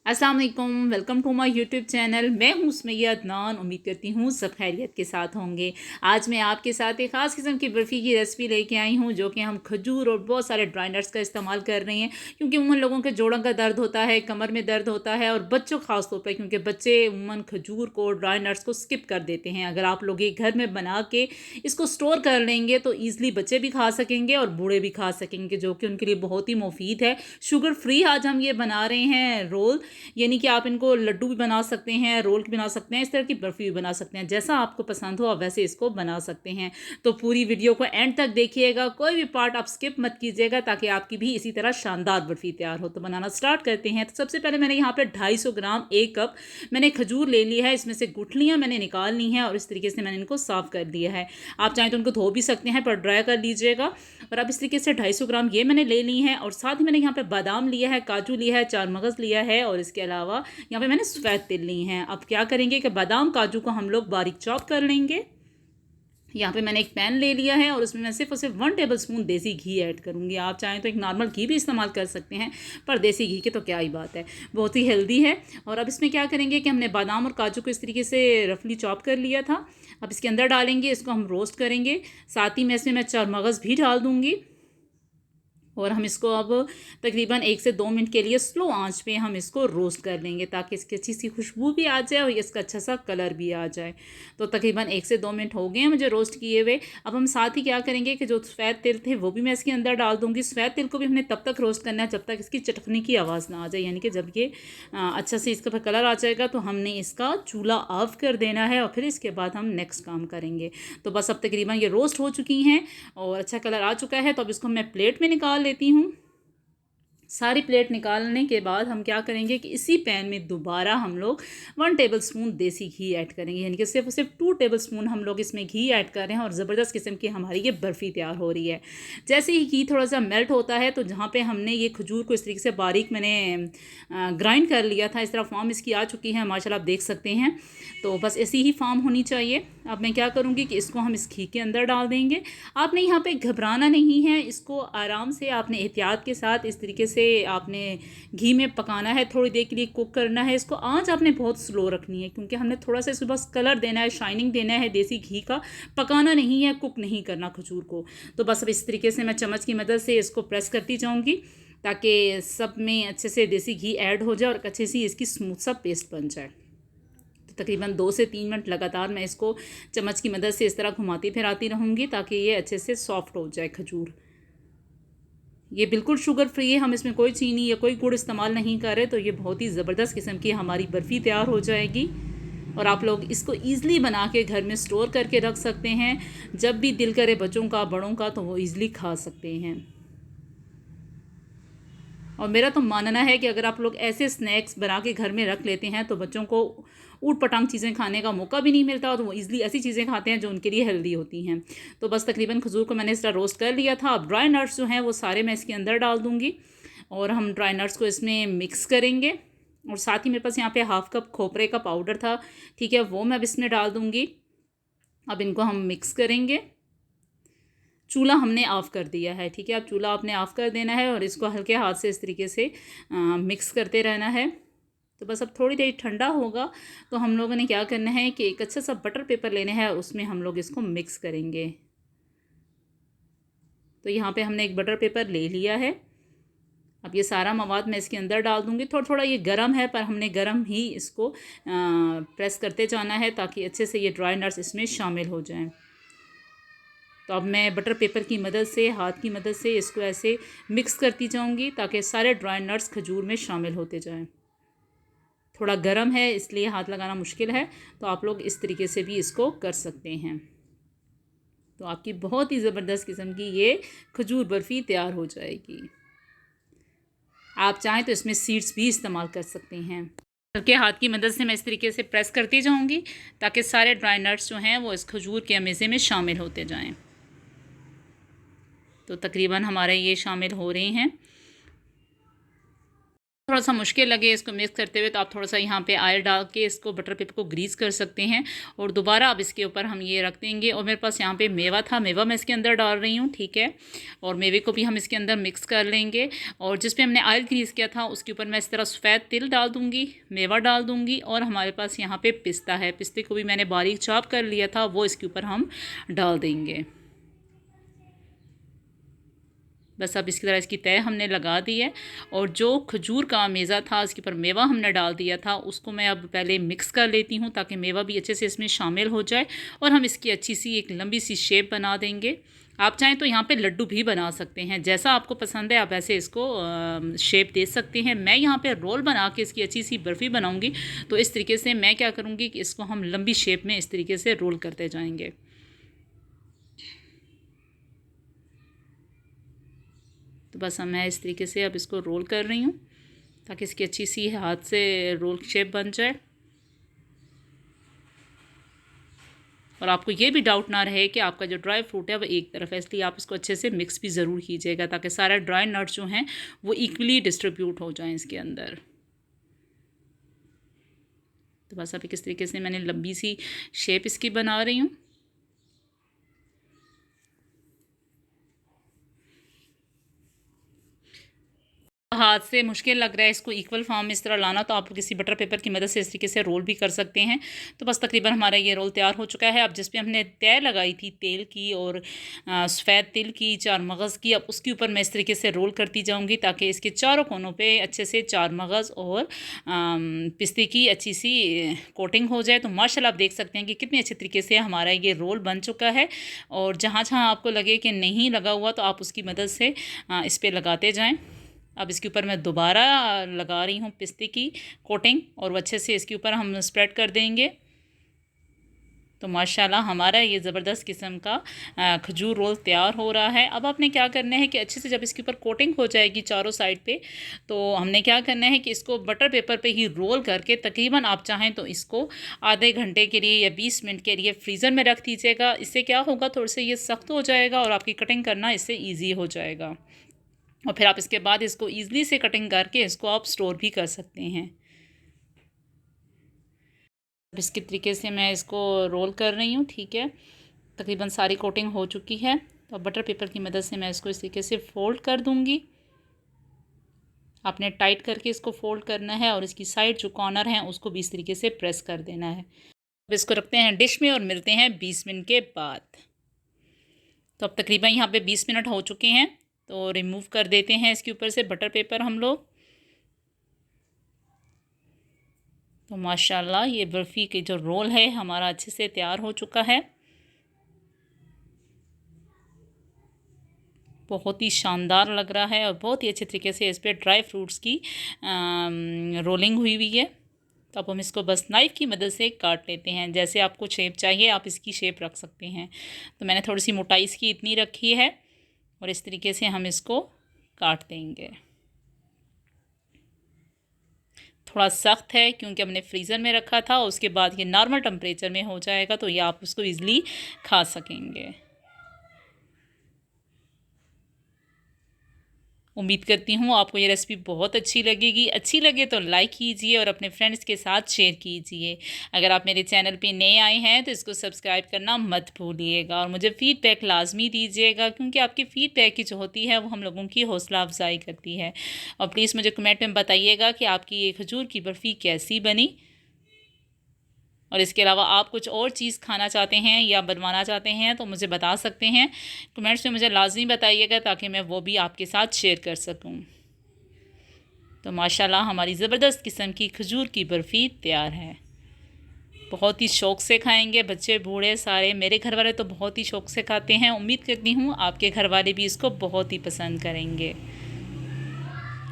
अस्सलाम वालेकुम, welcome to my YouTube channel. मैं हूँ सुमैया अदनान। उम्मीद करती हूँ सब खैरियत के साथ होंगे। आज मैं आपके साथ एक ख़ास किस्म की बर्फ़ी की रेसिपी लेके आई हूँ, जो कि हम खजूर और बहुत सारे ड्राई नट्स का इस्तेमाल कर रहे हैं, क्योंकि उमूमन लोगों के जोड़ों का दर्द होता है, कमर में दर्द होता है, और बच्चों ख़ास तौर पर, क्योंकि बच्चे उमूमन खजूर को, ड्राई नट्स को स्किप कर देते हैं। अगर आप लोग ये घर में बना के इसको स्टोर कर लेंगे तो ईज़िली बच्चे भी खा सकेंगे और बूढ़े भी खा सकेंगे, जो कि उनके लिए बहुत ही मुफीद है। शुगर फ्री आज हम ये बना रहे हैं रोल, यानी कि आप इनको लड्डू भी बना सकते हैं, रोल भी बना सकते हैं, इस तरह की बर्फ़ी भी बना सकते हैं। जैसा आपको पसंद हो आप वैसे इसको बना सकते हैं। तो पूरी वीडियो को एंड तक देखिएगा, कोई भी पार्ट आप स्किप मत कीजिएगा, ताकि आपकी भी इसी तरह शानदार बर्फ़ी तैयार हो। तो बनाना स्टार्ट करते हैं। तो सबसे पहले मैंने यहाँ पे 250 ग्राम 1 कप मैंने खजूर ले लिया है। इसमें से गुठलियाँ मैंने निकाल ली हैं और इस तरीके से मैंने इनको साफ़ कर लिया है। आप चाहें तो उनको धो भी सकते हैं, पर ड्राई कर लीजिएगा। और अब इस तरीके से 250 ग्राम ये मैंने ले ली हैं, और साथ ही मैंने यहाँ पे बादाम लिया है, काजू लिया है, 4 मगज़ लिया है, और इसके अलावा यहाँ पे मैंने सफ़ेद तिल ली हैं। अब क्या करेंगे कि बादाम काजू को हम लोग बारीक चॉप कर लेंगे। यहाँ पे मैंने एक पैन ले लिया है और उसमें मैं सिर्फ और सिर्फ 1 टेबल स्पून देसी घी ऐड करूँगी। आप चाहें तो एक नॉर्मल घी भी इस्तेमाल कर सकते हैं, पर देसी घी की तो क्या ही बात है, बहुत ही हेल्दी है। और अब इसमें क्या करेंगे कि हमने बादाम और काजू को इस तरीके से रफली चॉप कर लिया था। अब इसके अंदर डालेंगे, इसको हम रोस्ट करेंगे। साथ ही में इसमें मैं 4 मगज़ भी डाल दूँगी, और हम इसको अब तकरीबन 1 से 2 मिनट के लिए स्लो आंच पे हम इसको रोस्ट कर लेंगे, ताकि इसकी अच्छी सी खुशबू भी आ जाए और इसका अच्छा सा कलर भी आ जाए। तो तकरीबन 1 से 2 मिनट हो गए हैं मुझे रोस्ट किए हुए। अब हम साथ ही क्या करेंगे कि जो सफ़ेद तिल थे वो भी मैं इसके अंदर डाल दूँगी। सफ़ेद तिल को भी हमने तब तक रोस्ट करना है जब तक इसकी चटकने की आवाज़ ना आ जाए, यानी कि जब ये अच्छा से इसका कलर आ जाएगा तो हमने इसका चूल्हा ऑफ कर देना है, और फिर इसके बाद हम नेक्स्ट काम करेंगे। तो बस अब तकरीबन ये रोस्ट हो चुकी हैं और अच्छा कलर आ चुका है। तो अब इसको मैं प्लेट में निकाल लेती हूँ। सारी प्लेट निकालने के बाद हम क्या करेंगे कि इसी पैन में दोबारा हम लोग 1 टेबल स्पून देसी घी ऐड करेंगे, यानी कि सिर्फ 2 टेबल स्पून हम लोग इसमें घी ऐड कर रहे हैं, और ज़बरदस्त किस्म की हमारी ये बर्फ़ी तैयार हो रही है। जैसे ही घी थोड़ा सा मेल्ट होता है, तो जहाँ पे हमने ये खजूर को इस तरीके से बारीक मैंने ग्राइंड कर लिया था, इस तरह फॉर्म इसकी आ चुकी है माशाल्लाह, आप देख सकते हैं। तो बस ऐसी ही फॉर्म होनी चाहिए। अब मैं क्या करूँगी कि इसको हम इस घी के अंदर डाल देंगे। आपने यहाँ पे घबराना नहीं है, इसको आराम से आपने एहतियात के साथ इस तरीके से आपने घी में पकाना है, थोड़ी देर के लिए कुक करना है। इसको आंच आपने बहुत स्लो रखनी है, क्योंकि हमने थोड़ा सा इसको बस कलर देना है, शाइनिंग देना है देसी घी का, पकाना नहीं है, कुक नहीं करना खजूर को। तो बस अब इस तरीके से मैं चम्मच की मदद से इसको प्रेस करती जाऊँगी, ताकि सब में अच्छे से देसी घी ऐड हो जाए और अच्छे से इसकी स्मूथ सा पेस्ट बन जाए। तकरीबन 2 से 3 मिनट लगातार मैं इसको चम्मच की मदद से इस तरह घुमाती फिराती रहूँगी, ताकि ये अच्छे से सॉफ्ट हो जाए खजूर। ये बिल्कुल शुगर फ्री है, हम इसमें कोई चीनी या कोई गुड़ इस्तेमाल नहीं कर रहे। तो ये बहुत ही ज़बरदस्त किस्म की हमारी बर्फ़ी तैयार हो जाएगी, और आप लोग इसको ईज़िली बना के घर में स्टोर करके रख सकते हैं। जब भी दिल करे बच्चों का, बड़ों का, तो वो ईज़िली खा सकते हैं। और मेरा तो मानना है कि अगर आप लोग ऐसे स्नैक्स बना के घर में रख लेते हैं, तो बच्चों को ऊट पटांग चीज़ें खाने का मौका भी नहीं मिलता, और वो ईज़िली ऐसी चीज़ें खाते हैं जो उनके लिए हेल्दी होती हैं। तो बस तकरीबन खजूर को मैंने इस तरह रोस्ट कर लिया था। अब ड्राई नट्स जो हैं वो सारे मैं इसके अंदर डाल दूँगी, और हम ड्राई नट्स को इसमें मिक्स करेंगे। और साथ ही मेरे पास यहाँ पे 1/2 कप खोपरे का पाउडर था, ठीक है, वो मैं अब इसमें डाल दूँगी। अब इनको हम मिक्स करेंगे। चूल्हा हमने ऑफ़ कर दिया है, ठीक है। अब चूल्हा आपने ऑफ़ कर देना है, और इसको हल्के हाथ से इस तरीके से मिक्स करते रहना है। तो बस अब थोड़ी देर ठंडा होगा, तो हम लोगों ने क्या करना है कि एक अच्छा सा बटर पेपर लेना है, उसमें हम लोग इसको मिक्स करेंगे। तो यहाँ पे हमने एक बटर पेपर ले लिया है। अब ये सारा मवाद मैं इसके अंदर डाल दूँगी। थोड़ा थोड़ा ये गर्म है, पर हमने गर्म ही इसको प्रेस करते जाना है, ताकि अच्छे से ये ड्राई नट्स इसमें शामिल हो जाएँ। तो अब मैं बटर पेपर की मदद से, हाथ की मदद से इसको ऐसे मिक्स करती जाऊंगी, ताकि सारे ड्राई नट्स खजूर में शामिल होते जाएं। थोड़ा गर्म है इसलिए हाथ लगाना मुश्किल है, तो आप लोग इस तरीके से भी इसको कर सकते हैं। तो आपकी बहुत ही ज़बरदस्त किस्म की ये खजूर बर्फ़ी तैयार हो जाएगी। आप चाहें तो इसमें सीड्स भी इस्तेमाल कर सकते हैं। हल्के हाथ की मदद से मैं इस तरीके से प्रेस करती जाऊंगी, ताकि सारे ड्राई नट्स जो हैं वो इस खजूर के अमेज़े में शामिल होते जाएं। तो तकरीबन हमारे ये शामिल हो रहे हैं। थोड़ा सा मुश्किल लगे इसको मिक्स करते हुए तो आप थोड़ा सा यहाँ पे ऑयल डाल के इसको बटर पेपर को ग्रीस कर सकते हैं। और दोबारा अब इसके ऊपर हम ये रख देंगे। और मेरे पास यहाँ पे मेवा था, मेवा मैं इसके अंदर डाल रही हूँ, ठीक है। और मेवे को भी हम इसके अंदर मिक्स कर लेंगे। और जिस पे हमने ऑयल ग्रीस किया था उसके ऊपर मैं इस तरह सफ़ेद तिल डाल दूँगी, मेवा डाल दूँगी। और हमारे पास यहाँ पर पिस्ता है, पिस्ते को भी मैंने बारीक चॉप कर लिया था, वो इसके ऊपर हम डाल देंगे। बस अब इसकी तरह इसकी तय हमने लगा दी है। और जो खजूर का मेज़ा था उसके ऊपर मेवा हमने डाल दिया था, उसको मैं अब पहले मिक्स कर लेती हूँ ताकि मेवा भी अच्छे से इसमें शामिल हो जाए। और हम इसकी अच्छी सी एक लंबी सी शेप बना देंगे। आप चाहें तो यहाँ पे लड्डू भी बना सकते हैं, जैसा आपको पसंद है आप ऐसे इसको शेप दे सकते हैं। मैं यहाँ पे रोल बना के इसकी अच्छी सी बर्फ़ी बनाऊँगी। तो इस तरीके से मैं क्या करूँगी कि इसको हम लंबी शेप में इस तरीके से रोल करते जाएंगे। तो बस मैं इस तरीके से अब इसको रोल कर रही हूँ ताकि इसकी अच्छी सी हाथ से रोल शेप बन जाए। और आपको ये भी डाउट ना रहे कि आपका जो ड्राई फ्रूट है वो एक तरफ है, इसलिए आप इसको अच्छे से मिक्स भी ज़रूर कीजिएगा ताकि सारे ड्राई नट्स जो हैं वो इक्वली डिस्ट्रीब्यूट हो जाएं इसके अंदर। तो बस अभी किस तरीके से मैंने लंबी सी शेप इसकी बना रही हूँ। हाथ से मुश्किल लग रहा है इसको इक्वल फॉर्म में इस तरह लाना, तो आप किसी बटर पेपर की मदद से इस तरीके से रोल भी कर सकते हैं। तो बस तकरीबन हमारा ये रोल तैयार हो चुका है। अब जिस पे हमने तय लगाई थी तेल की और सफ़ेद तिल की, चार मगज़ की, अब उसके ऊपर मैं इस तरीके से रोल करती जाऊँगी ताकि इसके चारों कोनों पर अच्छे से चार मगज़ और पिस्ते की अच्छी सी कोटिंग हो जाए। तो माशाल्लाह आप देख सकते हैं कि कितने अच्छे तरीके से हमारा ये रोल बन चुका है। और जहाँ जहाँ आपको लगे कि नहीं लगा हुआ तो आप उसकी मदद से इस पर लगाते जाएँ। अब इसके ऊपर मैं दोबारा लगा रही हूँ पिस्ते की कोटिंग और वो अच्छे से इसके ऊपर हम स्प्रेड कर देंगे। तो माशाल्लाह हमारा ये ज़बरदस्त किस्म का खजूर रोल तैयार हो रहा है। अब आपने क्या करना है कि अच्छे से जब इसके ऊपर कोटिंग हो जाएगी चारों साइड पे, तो हमने क्या करना है कि इसको बटर पेपर पे ही रोल करके तकरीबन आप चाहें तो इसको आधे घंटे के लिए या 20 मिनट के लिए फ्रीज़र में रख दीजिएगा। इससे क्या होगा, थोड़ा सा ये सख्त हो जाएगा और आपकी कटिंग करना इससे ईजी हो जाएगा। और फिर आप इसके बाद इसको ईज़िली से कटिंग करके इसको आप स्टोर भी कर सकते हैं। अब इसके तरीके से मैं इसको रोल कर रही हूँ, ठीक है। तकरीबन सारी कोटिंग हो चुकी है। तो अब बटर पेपर की मदद से मैं इसको इस तरीके से फ़ोल्ड कर दूँगी। आपने टाइट करके इसको फ़ोल्ड करना है और इसकी साइड जो कॉर्नर हैं उसको भी इस तरीके से प्रेस कर देना है। अब इसको रखते हैं डिश में और मिलते हैं 20 मिनट के बाद। तो अब तकरीबन यहाँ पे 20 मिनट हो चुके हैं। तो रिमूव कर देते हैं इसके ऊपर से बटर पेपर हम लोग। तो माशाल्लाह ये बर्फ़ी के जो रोल है हमारा अच्छे से तैयार हो चुका है। बहुत ही शानदार लग रहा है और बहुत ही अच्छे तरीके से इस पर ड्राई फ्रूट्स की रोलिंग हुई हुई है। तो अब हम इसको बस नाइफ़ की मदद से काट लेते हैं। जैसे आपको शेप चाहिए आप इसकी शेप रख सकते हैं। तो मैंने थोड़ी सी मोटाई इसकी इतनी रखी है और इस तरीके से हम इसको काट देंगे। थोड़ा सख्त है क्योंकि हमने फ्रीज़र में रखा था, उसके बाद ये नॉर्मल टेम्परेचर में हो जाएगा तो ये आप उसको ईज़िली खा सकेंगे। उम्मीद करती हूँ आपको ये रेसिपी बहुत अच्छी लगेगी। अच्छी लगे तो लाइक कीजिए और अपने फ्रेंड्स के साथ शेयर कीजिए। अगर आप मेरे चैनल पे नए आए हैं तो इसको सब्सक्राइब करना मत भूलिएगा और मुझे फ़ीडबैक लाजमी दीजिएगा क्योंकि आपकी फ़ीडबैक की जो होती है वो हम लोगों की हौसला अफजाई करती है। और प्लीज़ मुझे कमेंट में बताइएगा कि आपकी ये खजूर की बर्फ़ी कैसी बनी। और इसके अलावा आप कुछ और चीज़ खाना चाहते हैं या बनवाना चाहते हैं तो मुझे बता सकते हैं। कमेंट्स में मुझे लाजमी बताइएगा ताकि मैं वो भी आपके साथ शेयर कर सकूं। तो माशाल्लाह हमारी ज़बरदस्त किस्म की खजूर की बर्फ़ी तैयार है। बहुत ही शौक़ से खाएंगे बच्चे बूढ़े सारे। मेरे घर वाले तो बहुत ही शौक़ से खाते हैं। उम्मीद करती हूँ आपके घर वाले भी इसको बहुत ही पसंद करेंगे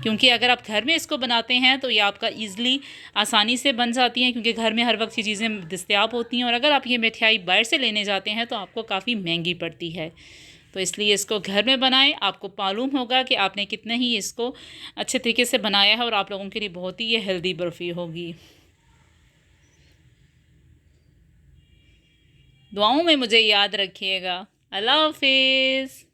क्योंकि अगर आप घर में इसको बनाते हैं तो ये आपका ईज़िली आसानी से बन जाती हैं क्योंकि घर में हर वक्त ये चीज़ें दस्तयाब होती हैं। और अगर आप ये मिठाई बाहर से लेने जाते हैं तो आपको काफ़ी महंगी पड़ती है। तो इसलिए इसको घर में बनाएं, आपको मालूम होगा कि आपने कितने ही इसको अच्छे तरीके से बनाया है और आप लोगों के लिए बहुत ही ये हेल्दी बर्फ़ी होगी। दुआओं में मुझे याद रखिएगा। अल्लाह हाफ़िज़।